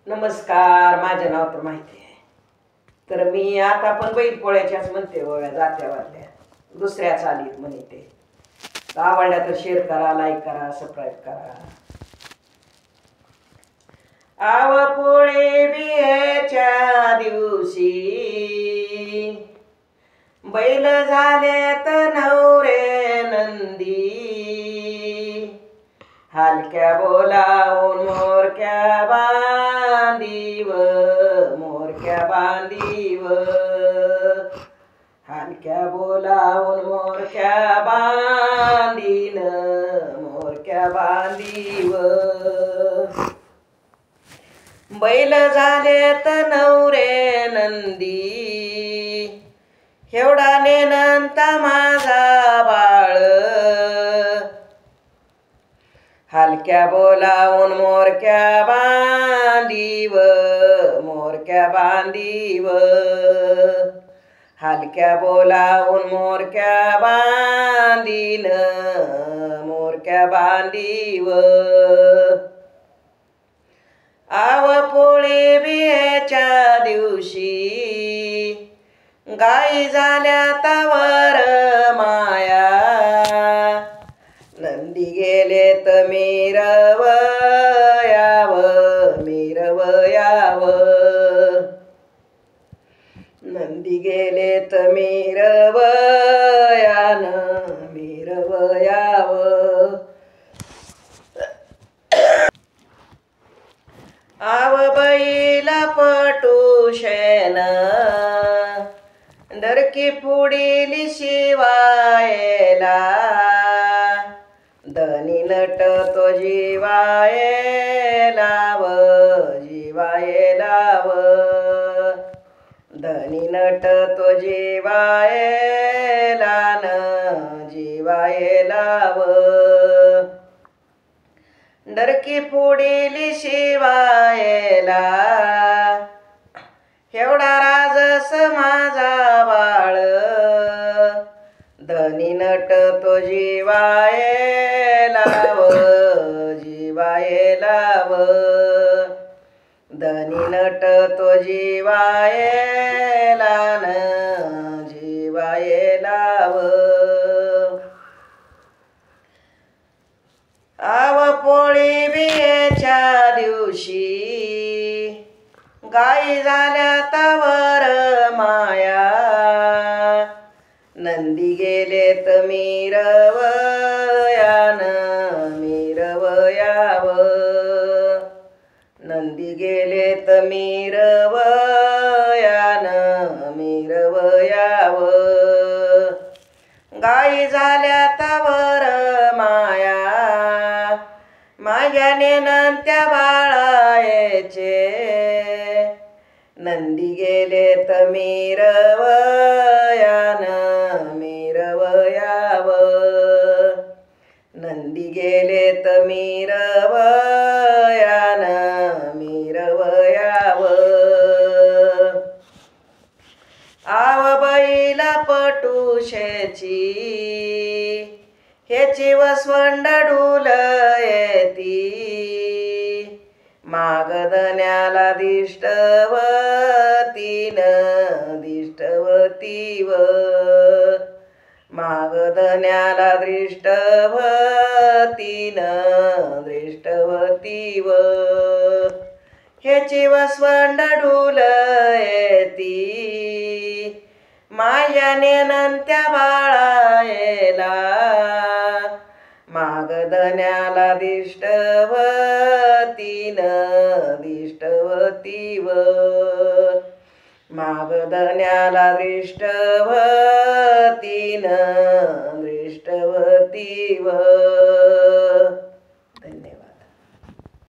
नमस्कार. माझे नाव तर माहिती आहे. तर मी आता पण बैल पोळ्याच्याच म्हणते ओव्या जात्यावरल्या दुसऱ्या चालीत म्हणते. आवडल्या तर शेअर करा, लाईक करा, सबस्क्राईब करा. आव पोळे बियाच्या दिवशी बैल झालेत नवरे नंदी. हलक्या बोलावून मोरक्या बांधीव, मोरक्या बांधीव. हलक्या बोलावून मोरक्या बांधीन, मोरक्या बांधीव. बैल झालेत नवरे नंदी, एवढा नेनंत माझा बाळ. हलक्या बोलावून मोरक्या बांधीव, मोरक्या बांधीव. हलक्या बोलावून मोरक्या बांधीन, मोरक्या बांधीव. आव पोळे बियाच्या दिवशी गाई झाल्या तावर माया. नंदी गेलेत मिरवयाव, मिरवयाव. नंदी गेलेत मिरवयान, मिरवयाव. आव बैल पटुशेन डरकी पुढील शिवायला. धनी नट तो जीवायलाव, जीवायलाव. धनी नट तो जीवायलान, जीवायलाव. डरकी पुढील शिवायला, एवढा राजस माझा बाळ. धनी नट तो जीवायलाव, जीवायलाव. धनी नट तो जीवायलान, जीवायलाव. आव पोळी बियाच्या दिवशी गाई झाल्या तावर माया. नंदी गेलेत मिरवयान, मिरवयाव. नंदी गेलेत मिरवयान, मिरवयाव. गाई झाल्या तावर माया, माझ्या नेनंत्या बाळायचे. नंदी गेलेत मिरवयान, मिरवयाव. नंदी गेलेत मिरवयान, मिरवयाव. आव बैल पटुशेची ह्याची वसवंड डुलयती. मागदन्याला दिष्टवतीन, दिष्टवतीव. मागदन्याला दृष्टवतीन, दृष्टवतीव. ह्याची वसवंड डुलयती, माझ्या नेनंत्या बाळायला. मागदन्याला दिष्टवतीन, दिष्टवतीव. मागदन्याला दृष्टवतीन, दृष्टवतीव.